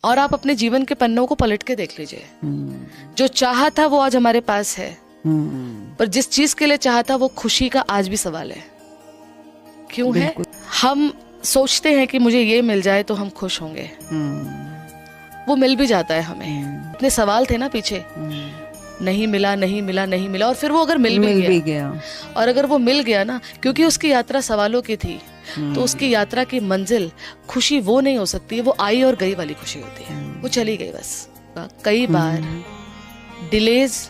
और आप अपने जीवन के पन्नों को पलट के देख लीजिए, जो चाहा था वो आज हमारे पास है, पर जिस चीज के लिए चाहा था वो खुशी का आज भी सवाल है। क्यों है? हम सोचते हैं कि मुझे ये मिल जाए तो हम खुश होंगे, वो मिल भी जाता है हमें। इतने सवाल थे ना पीछे, नहीं मिला, नहीं मिला, नहीं मिला, और फिर वो अगर मिल भी गया, और अगर वो मिल गया ना, क्योंकि उसकी यात्रा सवालों की थी, तो उसकी यात्रा की मंजिल खुशी वो नहीं हो सकती, वो आई और गई वाली खुशी होती है, वो चली गई बस। कई बार delays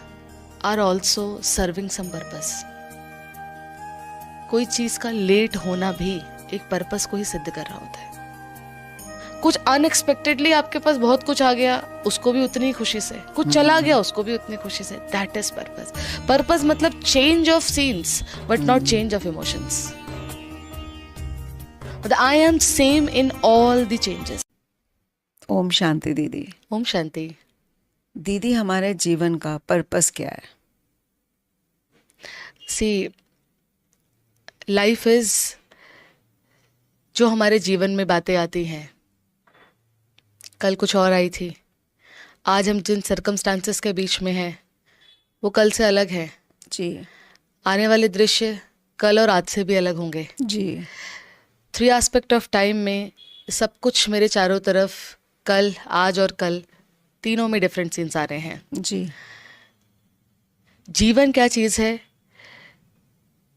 are also serving some purpose. कोई चीज का लेट होना भी एक पर्पस को ही सिद्ध कर रहा होता है। कुछ अनएक्सपेक्टेडली आपके पास बहुत कुछ आ गया, उसको भी उतनी खुशी से, कुछ चला गया उसको भी उतनी खुशी से। That is purpose. पर्पस मतलब change of scenes but not change of emotions. But I am same in all the changes. Om Shanti दीदी। ओम शांति दीदी, हमारे जीवन का पर्पस क्या है? सी, लाइफ इज, जो हमारे जीवन में बातें आती हैं, कल कुछ और आई थी, आज हम जिन सर्कमस्टांसेस के बीच में हैं वो कल से अलग है जी। आने वाले दृश्य कल और आज से भी अलग होंगे जी। 3 एस्पेक्ट ऑफ टाइम में सब कुछ मेरे चारों तरफ, कल, आज और कल, तीनों में डिफरेंट सीन्स आ रहे हैं जी। जीवन क्या चीज़ है?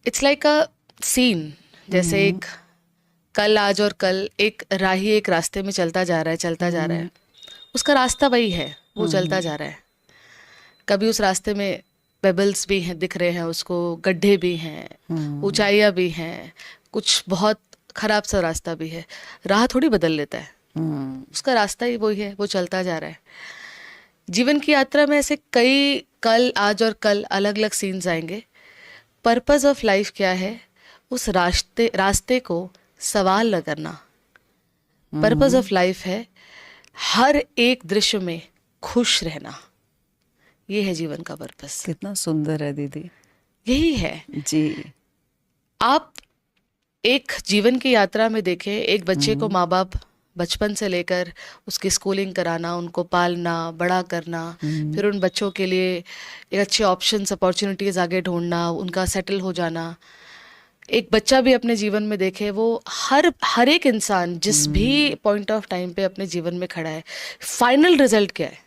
It's like a scene. जैसे एक कल, आज और कल, एक राही एक रास्ते में चलता जा रहा है, चलता जा रहा है, उसका रास्ता वही है, वो चलता जा रहा है। कभी उस रास्ते में पेबल्स भी हैं, दिख रहे हैं उसको, गड्ढे भी हैं, ऊंचाइयां भी हैं, कुछ बहुत खराब सा रास्ता भी है, राह थोड़ी बदल लेता है, उसका रास्ता ही वही है, वो चलता जा रहा है। जीवन की यात्रा में ऐसे कई कल, आज और कल अलग अलग सीन्स आएंगे। पर्पस ऑफ लाइफ क्या है? उस रास्ते को सवाल न करना। पर्पस ऑफ लाइफ है हर एक दृश्य में खुश रहना। ये है जीवन का पर्पस। कितना सुंदर है दीदी। यही है जी। आप एक जीवन की यात्रा में देखें, एक बच्चे को माँ बाप बचपन से लेकर उसकी स्कूलिंग कराना, उनको पालना, बड़ा करना, फिर उन बच्चों के लिए एक अच्छे ऑप्शंस, अपॉर्चुनिटीज आगे ढूंढना, उनका सेटल हो जाना। एक बच्चा भी अपने जीवन में देखे, वो हर एक इंसान जिस भी पॉइंट ऑफ टाइम पे अपने जीवन में खड़ा है, फाइनल रिजल्ट क्या है?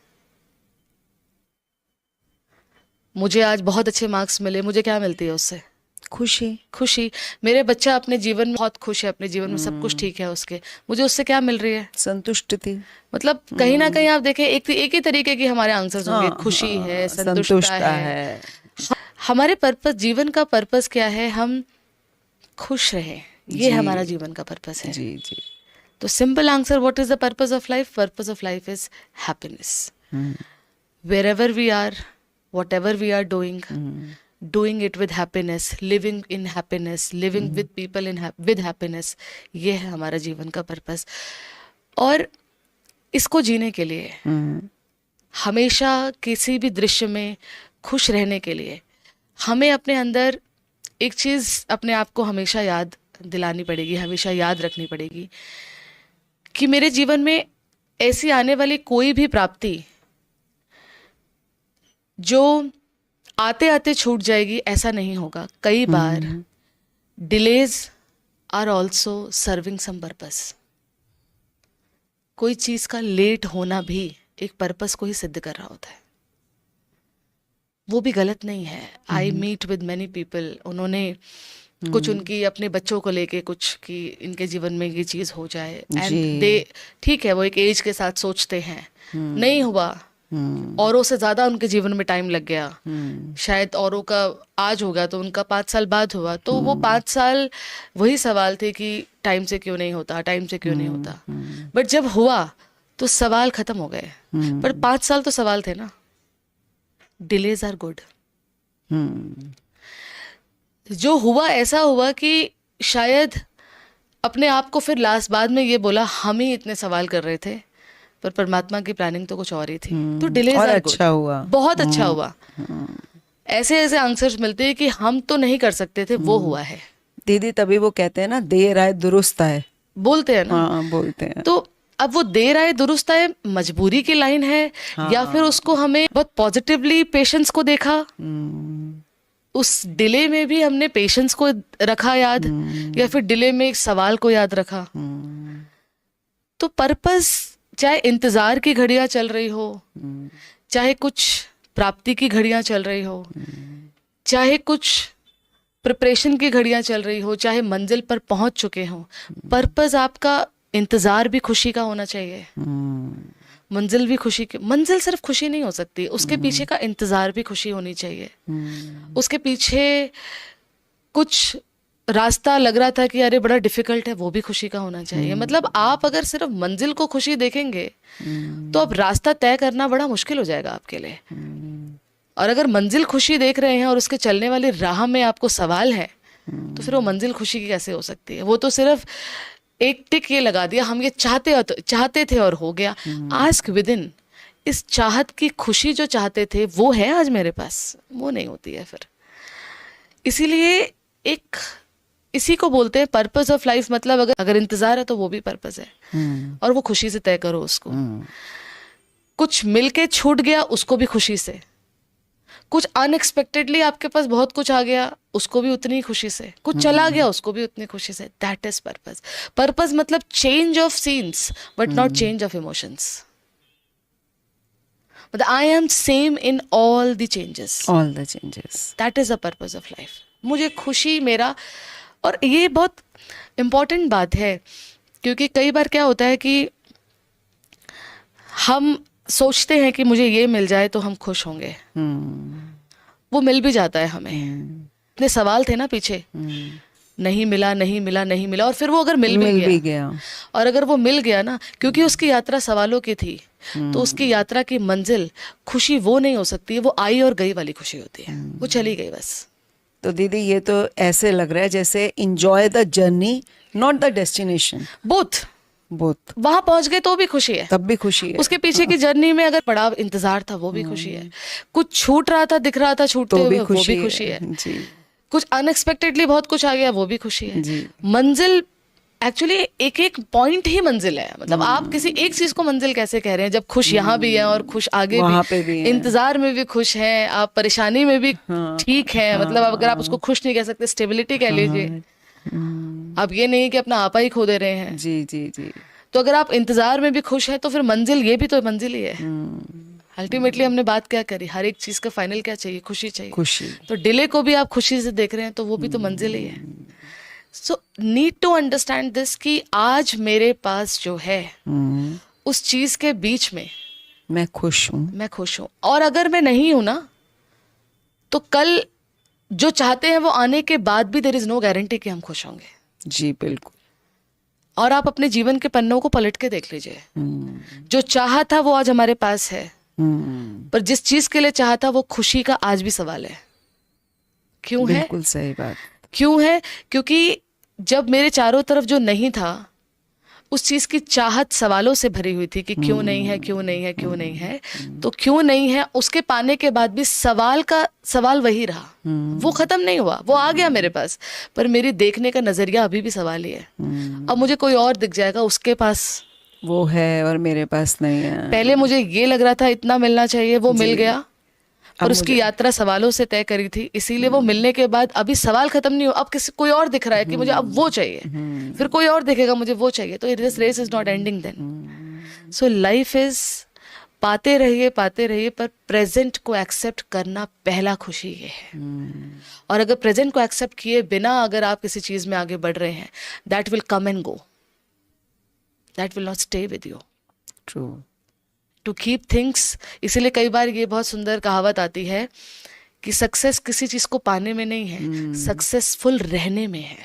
मुझे आज बहुत अच्छे मार्क्स मिले, मुझे क्या मिलती है उससे? खुशी। खुशी। मेरे बच्चा अपने जीवन में बहुत खुश है, अपने जीवन में सब कुछ ठीक है उसके, मुझे उससे क्या मिल रही है? संतुष्टि। मतलब कहीं ना कहीं आप देखें, एक ही तरीके की हमारे आंसर्स होंगे। खुशी है, संतुष्टता है। हमारे पर्पस, जीवन का पर्पस क्या है? हम खुश रहे, ये हमारा जीवन का पर्पस है। जी जी। तो simple answer, what is the purpose of life? Purpose of life is happiness. wherever we are, whatever we are doing it with happiness, living in happiness, living with people with happiness, ये है हमारा जीवन का purpose. और इसको जीने के लिए, हमेशा किसी भी दृश्य में खुश रहने के लिए, हमें अपने अंदर एक चीज़ अपने आप को हमेशा याद दिलानी पड़ेगी, हमेशा याद रखनी पड़ेगी कि मेरे जीवन में ऐसी आने वाली कोई भी प्राप्ति जो आते आते छूट जाएगी, ऐसा नहीं होगा। कई बार delays are also serving some purpose. कोई चीज का लेट होना भी एक पर्पस को ही सिद्ध कर रहा होता है, वो भी गलत नहीं है। I meet with many people, उन्होंने कुछ उनकी अपने बच्चों को लेके कुछ कि इनके जीवन में ये चीज हो जाए, एंड दे, ठीक है, वो एक एज के साथ सोचते हैं, नहीं हुआ, औरों से ज्यादा उनके जीवन में टाइम लग गया, शायद औरों का आज होगा तो उनका 5 साल बाद हुआ, तो वो 5 साल वही सवाल थे कि टाइम से क्यों नहीं होता, टाइम से क्यों नहीं होता। बट जब हुआ तो सवाल खत्म हो गए, पर 5 साल तो सवाल थे ना। Delays are good. जो हुआ ऐसा हुआ कि शायद अपने आप को फिर लास्ट बाद में ये बोला, हम ही इतने सवाल कर रहे थे, पर परमात्मा की प्लानिंग तो कुछ और ही थी। तो डिले और अच्छा हुआ, बहुत अच्छा हुआ। ऐसे ऐसे आंसर्स मिलते हैं कि हम तो नहीं कर सकते थे, वो हुआ है। दीदी, तभी वो कहते हैं ना, देर आए दुरुस्त आए, बोलते हैं ना। हाँ, बोलते हैं। तो अब वो देर आए दुरुस्त आए मजबूरी की लाइन है, या फिर उसको हमें बहुत पॉजिटिवली पेशेंस को देखा, उस डिले में भी हमने पेशेंस को रखा याद, या फिर डिले में एक सवाल को याद रखा। तो पर्पस, चाहे इंतजार की घड़ियां चल रही हो, चाहे कुछ प्राप्ति की घड़ियां चल रही हो, चाहे कुछ प्रिपरेशन की घड़ियां चल रही हो, चाहे मंजिल पर पहुंच चुके हो, पर्पस आपका इंतजार भी खुशी का होना चाहिए, मंजिल भी खुशी की। मंजिल सिर्फ खुशी नहीं हो सकती, उसके पीछे का इंतजार भी खुशी होनी चाहिए। उसके पीछे कुछ रास्ता लग रहा था कि अरे बड़ा डिफिकल्ट है, वो भी खुशी का होना चाहिए। मतलब आप अगर सिर्फ मंजिल को खुशी देखेंगे तो अब रास्ता तय करना बड़ा मुश्किल हो जाएगा आपके लिए। और अगर मंजिल खुशी देख रहे हैं और उसके चलने वाली राह में आपको सवाल है, तो फिर वो मंजिल खुशी की कैसे हो सकती है? वो तो सिर्फ एक टिक ये लगा दिया, हम ये चाहते थे और हो गया। आस्क विद इन, इस चाहत की खुशी जो चाहते थे वो है आज मेरे पास, वो नहीं होती है फिर। इसीलिए एक इसी को बोलते हैं पर्पस ऑफ लाइफ। मतलब अगर इंतजार है तो वो भी पर्पस है, और वो खुशी से तय करो उसको। कुछ मिलके छूट गया उसको भी खुशी से, कुछ अनएक्सपेक्टेडली आपके पास बहुत कुछ आ गया उसको भी उतनी खुशी से, कुछ चला गया उसको भी उतनी खुशी से। That is purpose. पर्पस मतलब change of scenes but not change of emotions. मतलब I am same in all the changes, that is the purpose of life. मुझे खुशी मेरा, और ये बहुत इम्पोर्टेंट बात है, क्योंकि कई बार क्या होता है कि हम सोचते हैं कि मुझे ये मिल जाए तो हम खुश होंगे, वो मिल भी जाता है हमें। इतने सवाल थे ना पीछे, नहीं मिला नहीं मिला नहीं मिला, और फिर वो अगर मिल भी गया और अगर वो मिल गया ना, क्योंकि उसकी यात्रा सवालों की थी, तो उसकी यात्रा की मंजिल खुशी वो नहीं हो सकती, वो आई और गई वाली खुशी होती है, वो चली गई बस। तो दीदी ये तो ऐसे लग रहा है जैसे enjoy the journey not the destination. Both वहां पहुंच गए तो भी खुशी है, तब भी खुशी है। उसके पीछे की जर्नी में अगर बड़ा इंतजार था वो भी खुशी है, कुछ छूट रहा था दिख रहा था छूटते हुए वो भी खुशी है जी। कुछ अनएक्सपेक्टेडली बहुत कुछ आ गया वो भी खुशी है जी। मंजिल एक्चुअली एक एक पॉइंट ही मंजिल है। मतलब आप किसी एक चीज को मंजिल कैसे कह रहे हैं जब खुश यहाँ भी है और खुश आगे भी इंतजार में भी खुश हैं, आप परेशानी में भी ठीक है। मतलब अगर आप उसको खुश नहीं कह सकते, स्टेबिलिटी कह लीजिए। अब ये नहीं कि अपना आपा ही खो दे रहे हैं जी जी जी। तो अगर आप इंतजार में भी खुश है तो फिर मंजिल ये भी तो मंजिल ही है। अल्टीमेटली हमने बात क्या करी, हर एक चीज का फाइनल क्या चाहिए, खुशी चाहिए। खुशी। तो डिले को भी आप खुशी से देख रहे हैं तो वो भी तो मंजिल ही है। So need to understand this कि आज मेरे पास जो है उस चीज के बीच में मैं खुश हूँ, और अगर मैं नहीं हूं ना तो कल जो चाहते हैं वो आने के बाद भी देयर इज नो गारंटी कि हम खुश होंगे। जी बिल्कुल। और आप अपने जीवन के पन्नों को पलट के देख लीजिए, जो चाहा था वो आज हमारे पास है, पर जिस चीज के लिए चाहा था वो खुशी का आज भी सवाल है। क्यों है? बिल्कुल सही बात। क्यों है? क्योंकि जब मेरे चारों तरफ जो नहीं था उस चीज की चाहत सवालों से भरी हुई थी कि क्यों नहीं है, क्यों नहीं है, क्यों नहीं है। तो क्यों नहीं है उसके पाने के बाद भी सवाल वही रहा, वो खत्म नहीं हुआ, वो आ गया मेरे पास, पर मेरी देखने का नजरिया अभी भी सवाल ही है। अब मुझे कोई और दिख जाएगा, उसके पास वो है और मेरे पास नहीं है। पहले मुझे ये लग रहा था इतना मिलना चाहिए, वो मिल गया, और उसकी यात्रा सवालों से तय करी थी, इसीलिए वो मिलने के बाद अभी सवाल खत्म नहीं हुआ। अब कोई और दिख रहा है कि मुझे अब वो चाहिए, फिर कोई और दिखेगा मुझे वो चाहिए। तो this race is not ending then. So life is पाते रहिए पर प्रेजेंट को एक्सेप्ट करना पहला खुशी ये है। और अगर प्रेजेंट को एक्सेप्ट किए बिना अगर आप किसी चीज में आगे बढ़ रहे हैं, that will come and go, that will not stay with you. True. To keep things, इसीलिए कई बार ये बहुत सुंदर कहावत आती है कि सक्सेस किसी चीज को पाने में नहीं है, सक्सेसफुल रहने में है।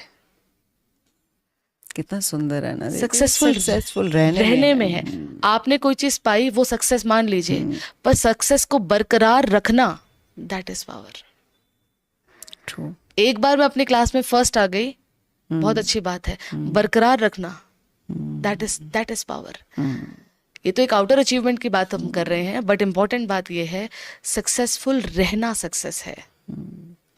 कितना सुंदर है ना, सक्सेसफुल रहने में है। आपने कोई चीज पाई वो सक्सेस मान लीजिए, पर सक्सेस को बरकरार रखना, दैट इज पावर। ट्रू। एक बार मैं अपनी क्लास में फर्स्ट आ गई, बहुत अच्छी बात है, बरकरार रखना, दैट इज पावर। ये तो एक आउटर अचीवमेंट की बात हम कर रहे हैं, बट इम्पोर्टेंट बात ये है सक्सेसफुल रहना सक्सेस है,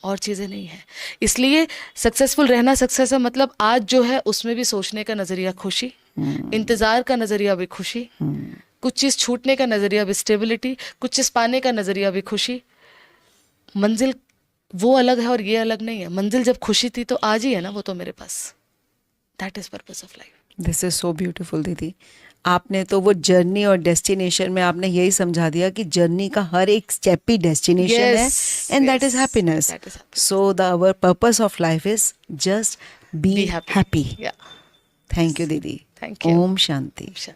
और चीजें नहीं है। इसलिए सक्सेसफुल रहना सक्सेस है। मतलब आज जो है उसमें भी सोचने का नजरिया खुशी, इंतजार का नजरिया भी खुशी, कुछ चीज छूटने का नजरिया भी स्टेबिलिटी, कुछ चीज पाने का नजरिया भी खुशी। मंजिल वो अलग है और ये अलग नहीं है। मंजिल जब खुशी थी तो आज ही है ना वो तो मेरे पास। That is purpose of life. This is so beautiful दीदी। आपने तो वो जर्नी और डेस्टिनेशन में आपने यही समझा दिया कि जर्नी का हर एक स्टेप ही डेस्टिनेशन है, Yes, and that is yes, happiness. that is happiness. So the our purpose of life is just be Be happy. Happy. Yeah. Thank you दीदी। Thank you. ओम शांति। Sure.